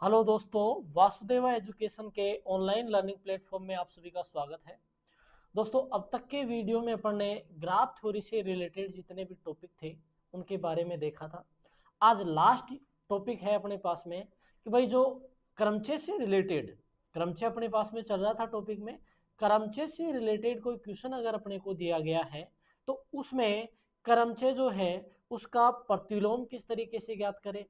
Hello दोस्तों, Vasudeva education के online learning platform में आप सभी का स्वागत है। दोस्तों, अब तक के वीडियो में अपन ने ग्राफ थ्योरी से रिलेटेड जितने भी टॉपिक थे उनके बारे में देखा था। आज लास्ट टॉपिक है अपने पास में कि भाई जो क्रमचय से रिलेटेड, क्रमचय अपने पास में चल रहा था टॉपिक में, क्रमचय से रिलेटेड कोई क्वेश्चन अगर अपने को दिया गया है तो उसमें क्रमचय जो है उसका प्रतिलोम किस तरीके से ज्ञात करें,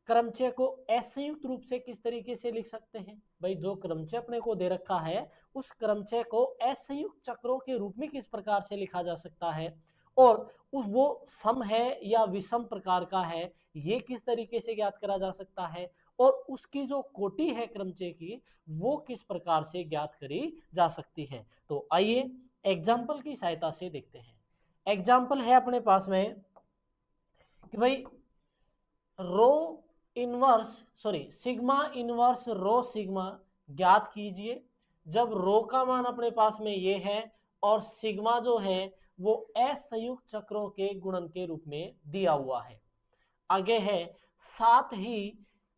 क्रमचय को असंयुक्त रूप से किस तरीके से लिख सकते हैं। भाई जो क्रमचय अपने को दे रखा है उस क्रमचय को असंयुक्त चक्रों के रूप में किस प्रकार से लिखा जा सकता है, और उस वो सम है या विषम प्रकार का है ये किस तरीके से ज्ञात करा जा सकता है, और उसकी जो कोटि है क्रमचय की वो किस प्रकार से ज्ञात करी जा सकती है। तो आइए एग्जाम्पल की सहायता से देखते हैं। एग्जाम्पल है अपने पास में कि भाई रो इनवर्स सिग्मा इनवर्स रो सिग्मा ज्ञात कीजिए जब रो का मान अपने पास में ये है और सिग्मा जो है वो असंयुक्त चक्रों के गुणन के रूप में दिया हुआ है। आगे है साथ ही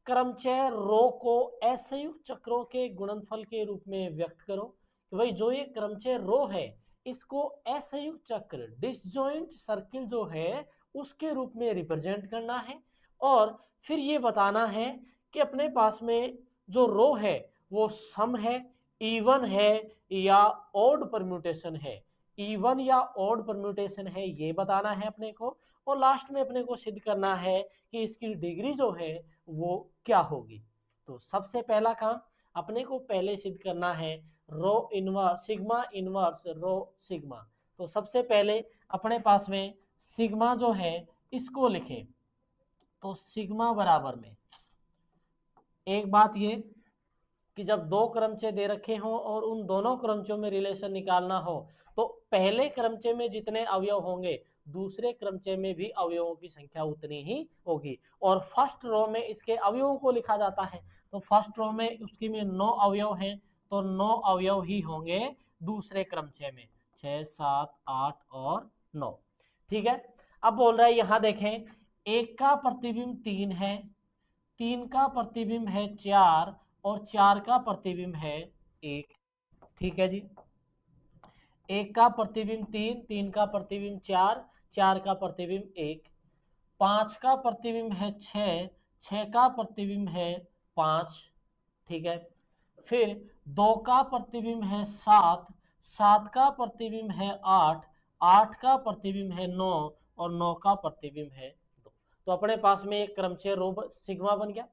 क्रमचय रो को असंयुक्त चक्रों के गुणनफल के रूप में व्यक्त करो कि भाई जो ये क्रमचय रो है इसको असंयुक्त चक्र डिसजॉइंट सर्किल जो है उसके रूप में रिप्रेजेंट करना है, और फिर ये बताना है कि अपने पास में जो रो है वो सम है, इवन है या ऑड परम्यूटेशन है। इवन या ऑड परम्यूटेशन है ये बताना है अपने को, और लास्ट में अपने को सिद्ध करना है कि इसकी डिग्री जो है वो क्या होगी। तो सबसे पहला काम अपने को पहले सिद्ध करना है रो इनवर्स सिग्मा इनवर्स रो सिग्मा। तो सबसे पहले अपने पास में सिग्मा जो है इसको लिखें। तो सिग्मा बराबर में एक बात ये कि जब दो क्रमचय दे रखे हों और उन दोनों क्रमचयों में रिलेशन निकालना हो तो पहले क्रमचय में जितने अवयव होंगे दूसरे क्रमचय में भी अवयवों की संख्या उतनी ही होगी, और फर्स्ट रो में इसके अवयवों को लिखा जाता है। तो फर्स्ट रो में उसकी में 9 अवयव हैं तो 9 अवयव ही होंगे दूसरे क्रमचय में, 6 7 8 और 9। ठीक है। अब बोल रहा है यहां देखें, एक का प्रतिबिंब 3 है, 3 का प्रतिबिंब है 4 और 4 का प्रतिबिंब है 1। ठीक है जी। एक का प्रतिबिंब 3, 3 का प्रतिबिंब 4, 4 का प्रतिबिंब 1। 5 का प्रतिबिंब है 6, 6 का प्रतिबिंब है 5। ठीक है। फिर 2 का प्रतिबिंब है 7, 7 का प्रतिबिंब है 8, 8 का प्रतिबिंब है 9 और 9 का प्रतिबिंब है 2। तो अपने पास में एक क्रमचय रो सिग्मा बन गया।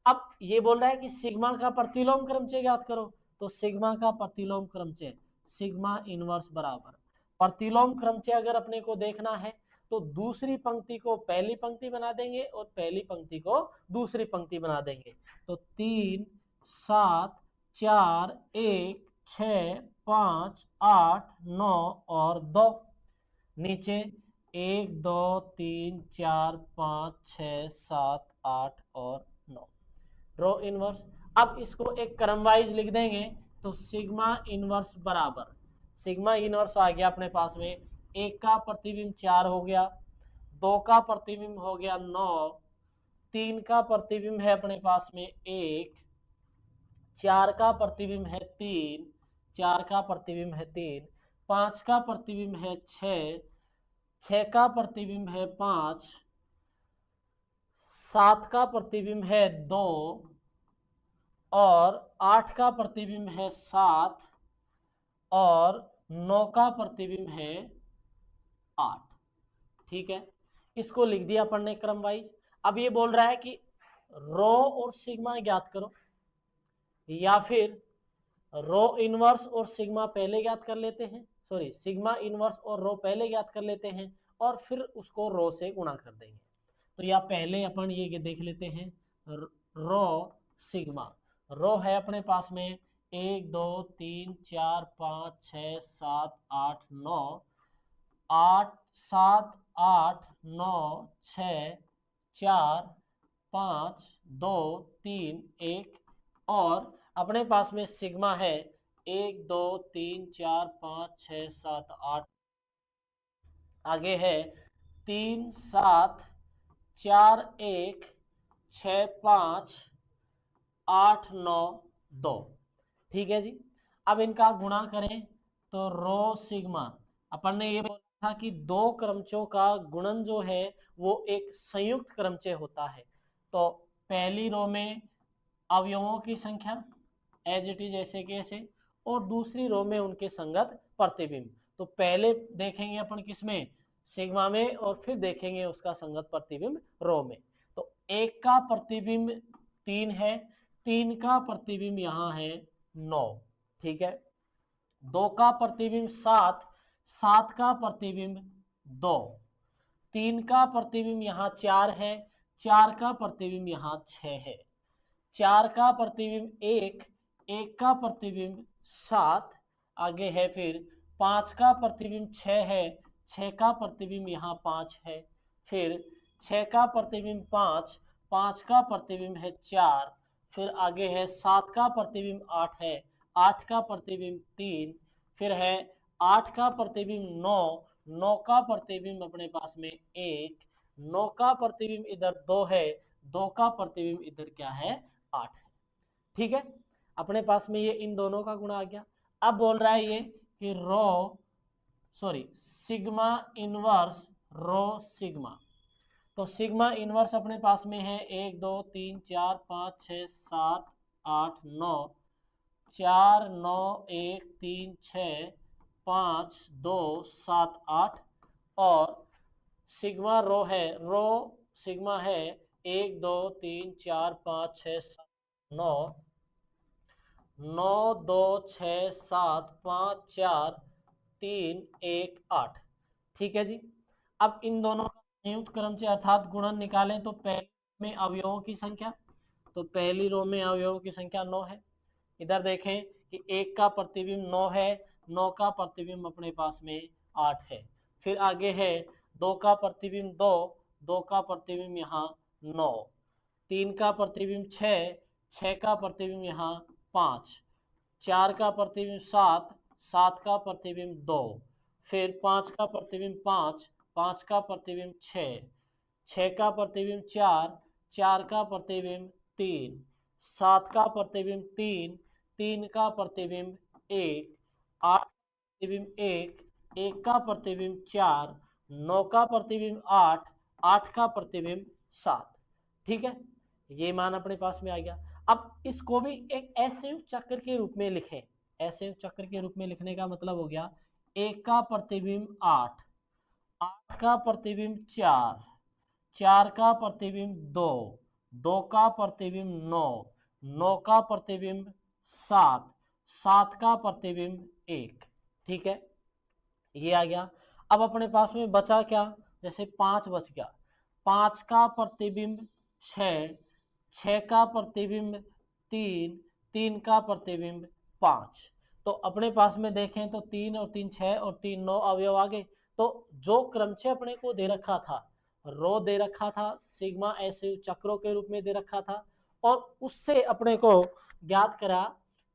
अब ये बोल रहा है कि सिग्मा का प्रतिलोम क्रमचय ज्ञात करो। तो सिग्मा का प्रतिलोम क्रमचय सिग्मा इनवर्स बराबर प्रतिलोम क्रमचय अगर अपने को देखना है तो दूसरी पंक्ति को पहली पंक्ति बना देंगे और पहली पंक्ति को दूसरी पंक्ति बना देंगे। तो 3 7 4 1 6 5 8 9 और 2। नीचे 1 2 3 4 5 6 7 8 और 9 रो इनवर्स। अब इसको एक क्रम वाइज लिख देंगे तो सिग्मा इनवर्स बराबर सिग्मा इनवर्स आ गया अपने पास में, एक का प्रतिबिंब 4 हो गया, 2 का प्रतिबिंब हो गया 9, 3 का प्रतिबिंब है अपने पास में 1, 4 का प्रतिबिंब है 3, 4 का प्रतिबिंब है 3, 5 का प्रतिबिंब है 6, 6 का प्रतिबिंब है 5, 7 का प्रतिबिंब है 2 और 8 का प्रतिबिंब है 7 और 9 का प्रतिबिंब है 8। ठीक है। इसको लिख दिया अपन ने क्रम वाइज। अब ये बोल रहा है कि रो और सिग्मा ज्ञात करो, या फिर रो इनवर्स और सिग्मा पहले ज्ञात कर लेते हैं, सिग्मा इनवर्स और रो पहले ज्ञात कर लेते हैं और फिर उसको रो से गुणा कर देंगे। तो या पहले अपन ये देख लेते हैं रो सिग्मा। रो है अपने पास में 1 2 3 4 5 6 7 8 9, 8 7 8 9 6 4 5 2 3 1, और अपने पास में सिग्मा है 1 2 3 4 5 6 7 8। आगे है 3 7 4 1 6 5 8 9 2। ठीक है जी। अब इनका गुणा करें तो रो सिग्मा, अपन ने ये बोला था कि दो क्रमचयों का गुणन जो है वो एक संयुक्त क्रमचय होता है। तो पहली रो में अवयवों की संख्या एज इट इज ऐसे के ऐसे, और दूसरी रो में उनके संगत प्रतिबिंब। तो पहले देखेंगे अपन किसमें, सिग्मा में, और फिर देखेंगे उसका संगत प्रतिबिंब रो में। तो एक का प्रतिबिंब 3 है, 3 का प्रतिबिंब यहां है 9। ठीक है। 2 का प्रतिबिंब 7, 7 का प्रतिबिंब 2, 3 का प्रतिबिंब यहाँ 4 है, 4 का प्रतिबिंब यहाँ 6 है, 4 का प्रतिबिंब 1, 1 का प्रतिबिंब 7, आगे है फिर 5 का प्रतिबिंब 6 है, 6 का प्रतिबिंब यहाँ 5 है, फिर 6 का प्रतिबिंब 5, 5 का प्रतिबिंब है 4, फिर आगे है 7 का प्रतिबिंब 8 है, 8 का प्रतिबिंब 3, फिर है 8 का प्रतिबिंब 9, 9 का प्रतिबिंब अपने पास में 1, 9 का प्रतिबिंब इधर 2 है, 2 का प्रतिबिंब इधर क्या है 8 है। ठीक है। अपने पास में ये इन दोनों का गुणा आ गया। अब बोल रहा है ये कि सिग्मा इनवर्स रो सिग्मा। तो सिग्मा इनवर्स अपने पास में है 1 2 3 4 5 6 7 8 9, 4 9 1 3 6 5 2 7 8, और सिग्मा रो सिग्मा है 1 2 3 4 5 6 7 9, 9 2 6 7 5 4 3 1 8। ठीक है जी। अब इन दोनों का संयुक्त क्रमचय अर्थात गुणन निकालें तो पहले में अवयवों की संख्या, तो पहली रो में अवयवों की संख्या 9 है। इधर देखें कि 1 का प्रतिबिंब 9 है, 9 का प्रतिबिंब अपने पास में 8 है, फिर आगे है 2 का प्रतिबिंब 2, 2 का प्रतिबिंब यहाँ 9, 3 का प्रतिबिंब 6, 6 का प्रतिबिंब यहाँ 5, 4 का प्रतिबिंब 7, 7 का प्रतिबिंब 2, फिर 5 का प्रतिबिंब 5, 5 का प्रतिबिंब 6, 6 का प्रतिबिंब 4, 4 का प्रतिबिंब 3, 7 का प्रतिबिंब 3, 3 का प्रतिबिंब 1, 8 प्रतिबिंब 1, 1 का प्रतिबिंब 4, 9 का प्रतिबिंब 8, 8 का प्रतिबिंब 7। ठीक है। ये मान अपने पास में आ गया। अब इसको भी एक असंयुक्त चक्र के रूप में लिखें। असंयुक्त चक्र के रूप में लिखने का मतलब हो गया 1 का प्रतिबिंब 8, 8 का प्रतिबिंब 4, 4 का प्रतिबिंब 2, 2 का प्रतिबिंब 9, 9 का प्रतिबिंब 7, 7 का प्रतिबिंब 1। ठीक है। ये आ गया। अब अपने पास में बचा क्या, जैसे 5 बच गया, 5 का प्रतिबिंब 6, 6 का प्रतिबिंब 3, 3 का प्रतिबिंब 5। तो अपने पास में देखें तो 3 और 3 6 और 3 9 अवयव आ गए। तो जो क्रमचय अपने को दे रखा था, रो दे रखा था, सिग्मा ऐसे चक्रों के रूप में दे रखा था, और उससे अपने को ज्ञात करा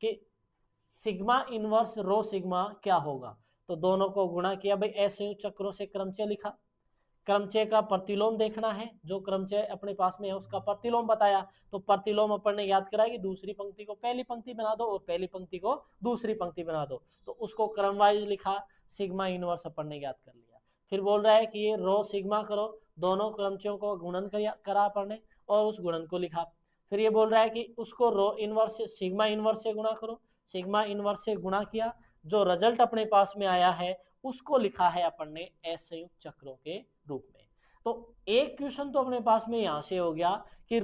कि सिग्मा इनवर्स रो सिग्मा क्या होगा। तो दोनों को गुणा किया, भाई ऐसे चक्रों से क्रमचय लिखा, क्रमचय का प्रतिलोम देखना है, जो क्रमचय अपने पास में है उसका प्रतिलोम बताया। तो प्रतिलोम अपन ने याद करा कि दूसरी पंक्ति को पहली पंक्ति बना दो और पहली पंक्ति को दूसरी पंक्ति बना दो, तो उसको क्रमवाइज लिखा, सिग्मा इनवर्स अपन ने याद कर लिया। फिर बोल रहा है कि ये रो सिग्मा करो, दोनों क्रमचयों को गुणन करा अपन ने और उस गुणन को लिखा। फिर ये बोल रहा है कि उसको रो इनवर्स से सिग्मा इनवर्स से गुणा करो, सिग्मा इनवर्स से गुणा किया, जो रिजल्ट अपने पास में आया है उसको लिखा है अपन ने असंयुक्त चक्रों के रूप में। तो एक क्वेश्चन तो अपने पास में यहां से हो गया कि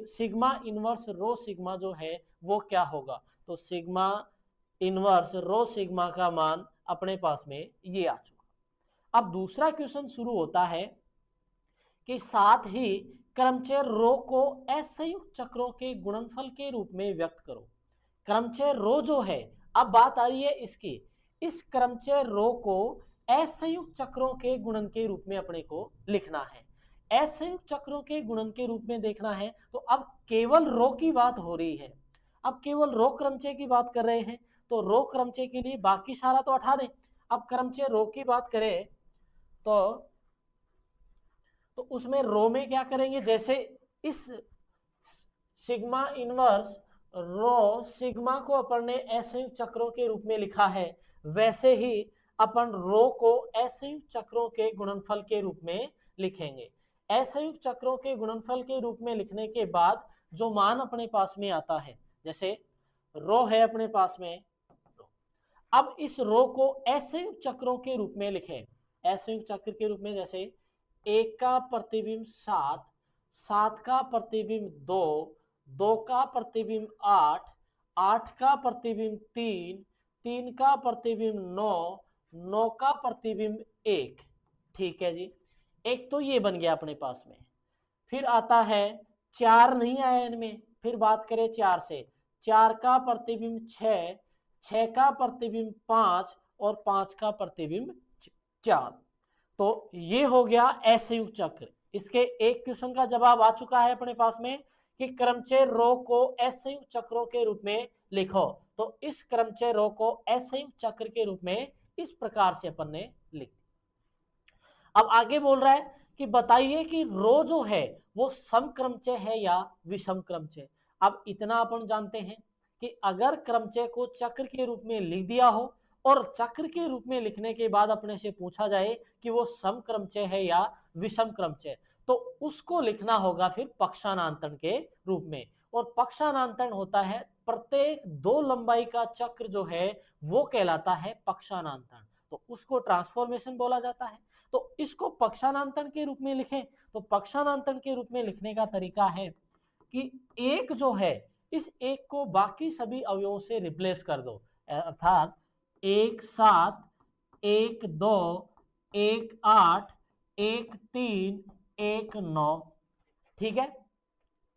सिग्मा इनवर्स रो सिग्मा जो है वो क्या होगा। तो सिग्मा इनवर्स रो सिग्मा का मान अपने पास में ये आ चुका। अब दूसरा क्वेश्चन शुरू होता है कि साथ ही क्रमचय रो को असंयुक्त चक्रों के गुणनफल के रूप में व्यक्त करो। क्रमचय रो जो है, अब बात आ रही है इसकी, इस क्रमचय रो को असंयुक्त चक्रों के गुणन के रूप में अपने को लिखना है। असंयुक्त चक्रों के गुणन के रूप में देखना है तो अब केवल रो की बात हो रही है, अब केवल रो क्रमचय की बात कर रहे हैं। तो रो क्रमचय के लिए बाकी सारा तो हटा दें, अब क्रमचय रो की बात करें तो उसमें रो में क्या करेंगे, जैसे इस सिग्मा इनवर्स रो, सिग्मा को अपन ने असंयुक्त चक्रों के रूप में लिखा है, वैसे ही अपन रो को असंयुक्त चक्रों के गुणनफल के रूप में लिखेंगे। असंयुक्त चक्रों के गुणनफल के रूप में लिखने के बाद जो मान अपने पास में आता है, जैसे रो है अपने पास में, अब इस रो को असंयुक्त चक्रों के रूप में लिखें। असंयुक्त चक्र के रूप में जैसे 1 का प्रतिबिंब 7, 7 का प्रतिबिंब 2, 2 का प्रतिबिंब 8, 8 का प्रतिबिंब 3, 3 का प्रतिबिंब 9, 9 का प्रतिबिंब 1। ठीक है जी, एक तो ये बन गया अपने पास में। फिर आता है 4 नहीं आया इनमें, फिर बात करें 4 से, 4 का प्रतिबिंब 6, 6 का प्रतिबिंब 5 और 5 का प्रतिबिंब 4। तो ये हो गया असंयुक्त चक्र। इसके एक क्वेश्चन का जवाब आ चुका है अपने पास में कि क्रमचय रो को असंयुक्त चक्रों के रूप में लिखो। तो इस क्रमचय रो को असंयुक्त चक्र के रूप में इस प्रकार से अपन ने लिख। अब आगे बोल रहा है कि बताइए कि रो जो है वो समक्रमचय है या विषम क्रमचय। अब इतना अपन जानते हैं कि अगर क्रमचय को चक्र के रूप में लिख दिया हो और चक्र के रूप में लिखने के बाद अपने से पूछा जाए कि वो समक्रमचय है या विषम क्रमचय, तो उसको लिखना होगा फिर पक्षानांतरण के रूप में। और पक्षानांतरण होता है प्रत्येक 2 लंबाई का चक्र जो है वो कहलाता है पक्षानांतरण, तो उसको ट्रांसफॉर्मेशन बोला जाता है। तो इसको पक्षानांतरण के रूप में लिखें, तो पक्षानांतरण के रूप में लिखने का तरीका है कि एक जो है इस एक को बाकी सभी अवयवों से रिप्लेस कर दो, अर्थात 1 7, 1 2, 1 8, 1 3, 1 9। ठीक है,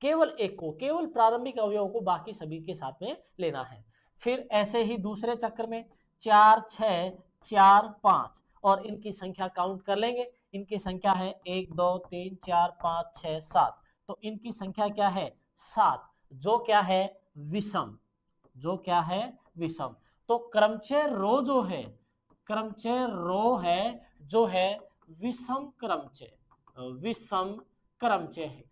केवल एक को, केवल प्रारंभिक अवयवों को बाकी सभी के साथ में लेना है। फिर ऐसे ही दूसरे चक्र में 4 6, 4 5 और इनकी संख्या काउंट कर लेंगे। इनकी संख्या है 1 2 3 4 5 6 7, तो इनकी संख्या क्या है 7, जो क्या है विषम, जो क्या है विषम। तो क्रमचय रो जो है, क्रमचय रो है जो है विषम क्रमचय, विषम क्रमचय है।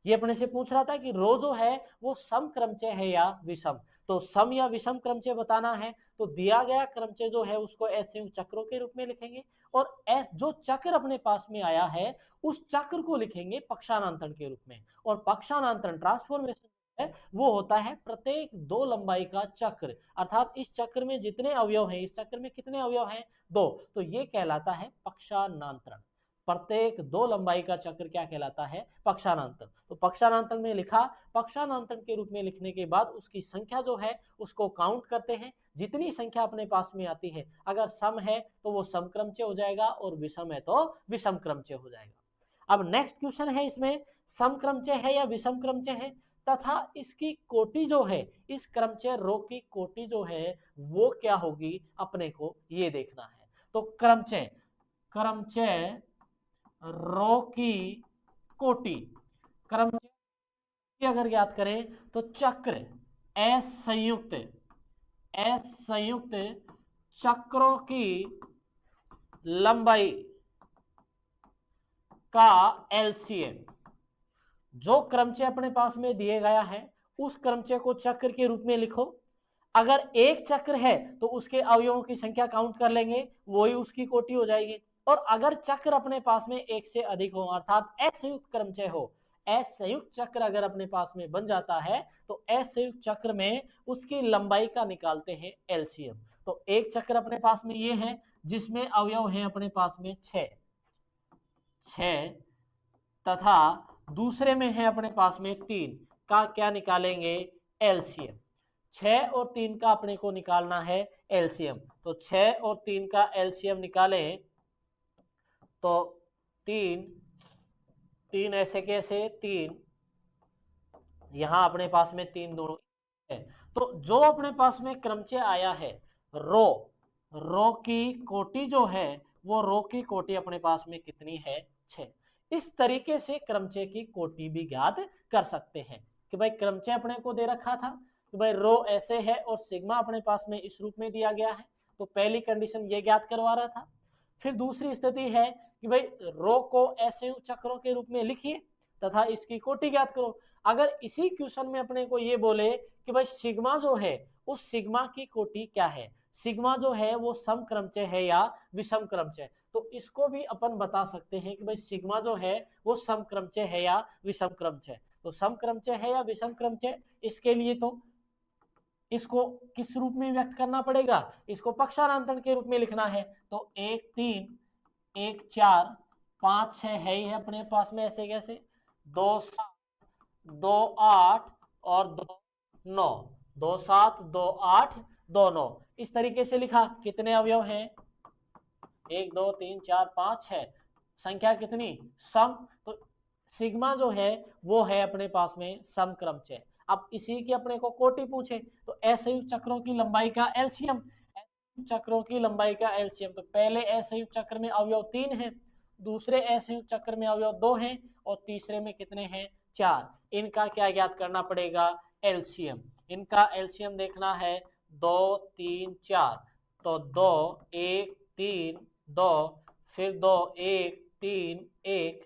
ये अपने से पूछ रहा था कि रो जो है वो सम क्रमचय है या विषम, तो सम या विषम क्रमचय बताना है तो दिया गया क्रमचय जो है उसको असंयुक्त चक्रों के रूप में लिखेंगे और जो चक्र अपने पास में आया है उस चक्र को लिखेंगे पक्षानांतरण के रूप में। और पक्षानांतरण ट्रांसफॉर्मेशन है वो होता है प्रत्येक 2 लंबाई का चक्र, अर्थात इस चक्र में जितने अवयव हैं, इस चक्र में कितने अवयव हैं 2, तो ये कहलाता है पक्षानांतरण। प्रत्येक 2 लंबाई का चक्र क्या कहलाता है पक्षानांतरण। तो पक्षानांतरण में लिखा, पक्षानांतरण के रूप में लिखने के बाद उसकी संख्या जो है उसको काउंट करते हैं, जितनी संख्या अपने पास में आती है, अगर सम है तो वो समक्रमचय हो जाएगा और विषम है तो विषम क्रमचय हो जाएगा। अब नेक्स्ट क्वेश्चन है इसमें, समक्रमचय है या विषम क्रमचय है तथा इसकी कोटि जो है, इस क्रमचय रो की कोटि जो है वो क्या होगी अपने को ये देखना है। तो क्रमचय, क्रमचय रो की कोटि, क्रमचय की अगर याद करें तो चक्र असंयुक्त, असंयुक्त चक्रों की लंबाई का एलसीएम। जो क्रमचय अपने पास में दिए गया है उस क्रमचय को चक्र के रूप में लिखो। अगर एक चक्र है तो उसके अवयवों की संख्या काउंट कर लेंगे, वही उसकी कोटि हो जाएगी। और अगर चक्र अपने पास में एक से अधिक हो, अर्थात असंयुक्त क्रमचय हो, असंयुक्त चक्र अगर अपने पास में बन जाता है तो असंयुक्त चक्र में उसकी लंबाई का निकालते हैं एलसीएम। तो एक चक्र अपने पास में ये है जिसमें अवयव है अपने पास में 6 तथा दूसरे में है अपने पास में 3 का क्या निकालेंगे एलसीएम। 6 और 3 का अपने को निकालना है एलसीएम, तो 6 और 3 का एलसीएम निकालें तो 3 3 ऐसे कैसे 3, यहां अपने पास में 3 दोनों है। तो जो अपने पास में क्रमचय आया है रो, रो की कोटि जो है वो रो की कोटि अपने पास में कितनी है 6। इस तरीके से क्रमचय की कोटि भी ज्ञात कर सकते हैं कि भाई क्रमचय अपने को दे रखा था कि भाई रो ऐसे है और सिग्मा अपने पास में इस रूप में दिया गया है, तो पहली कंडीशन ये ज्ञात करवा रहा था। फिर दूसरी स्थिति है कि भाई रो को असंयुक्त चक्रों के रूप में लिखिए तथा इसकी कोटि ज्ञात करो। अगर इसी क्वेश्चन में अपने को ये बोले कि भाई सिग्मा जो है उस सिग्मा की कोटि क्या है, सिग्मा जो है वो समक्रमचय है या विषमक्रमचय, तो इसको भी अपन बता सकते हैं कि भाई सिग्मा जो है वो समक्रमचय है या विषमक्रमचय। तो समक्रमचय है या विषमक्रमचय, इसके लिए तो इसको किस रूप में व्यक्त करना पड़ेगा, इसको पक्षांतरण के रूप में लिखना है। तो 1 3 1 4 5 6 है ही है अपने पास में, ऐसे कैसे 2 7 2 8 और 2 9, 2 7 2 8 2 9, इस तरीके से लिखा। कितने अवयव हैं, 1 2 3 4 5 6, संख्या कितनी सम, तो सिग्मा जो है वो है अपने पास में समक्रमचय। अब इसी की अपने को कोटि पूछे तो असंयुक्त चक्रों की लंबाई का एलसीएम, चक्रों की लंबाई का एलसीएम, तो पहले असंयुक्त चक्र में अवयव 3 है, दूसरे असंयुक्त चक्र में अवयव 2 हैं और तीसरे में कितने हैं 4, इनका क्या ज्ञात करना पड़ेगा एलसीएम। इनका एलसीएम देखना है 2 3 4, तो 2 1 3 2, फिर 2 1 3 1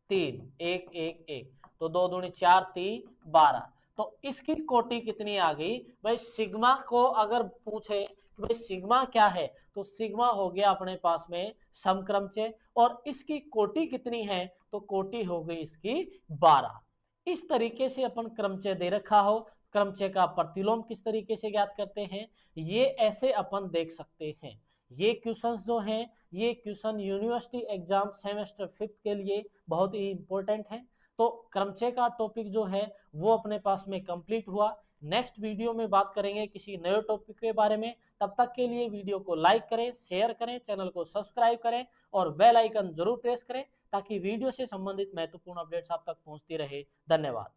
3 1 1 1, तो 2 दूनी 4 3 12, तो इसकी कोटि कितनी आ गई भाई, सिग्मा को अगर पूछे कि भाई सिग्मा क्या है, तो सिग्मा हो गया अपने पास में समक्रमचय, और इसकी कोटि कितनी है, तो कोटि हो गई इसकी 12। इस तरीके से अपन क्रमचय दे रखा हो, क्रमचय का प्रतिलोम किस तरीके से ज्ञात करते हैं, ये ऐसे अपन देख सकते हैं। ये क्वेश्चंस जो हैं, ये क्वेश्चन यूनिवर्सिटी एग्जाम सेमेस्टर 5 के लिए बहुत ही इंपॉर्टेंट है। तो क्रमचय का टॉपिक जो है वो अपने पास में कंप्लीट हुआ। नेक्स्ट वीडियो में बात करेंगे किसी नए टॉपिक के बारे में। तब तक के लिए वीडियो को लाइक करें, शेयर करें, चैनल को सब्सक्राइब करें और बेल आइकन जरूर प्रेस करें ताकि वीडियो से संबंधित महत्वपूर्ण अपडेट्स आप तक पहुंचती रहे। धन्यवाद।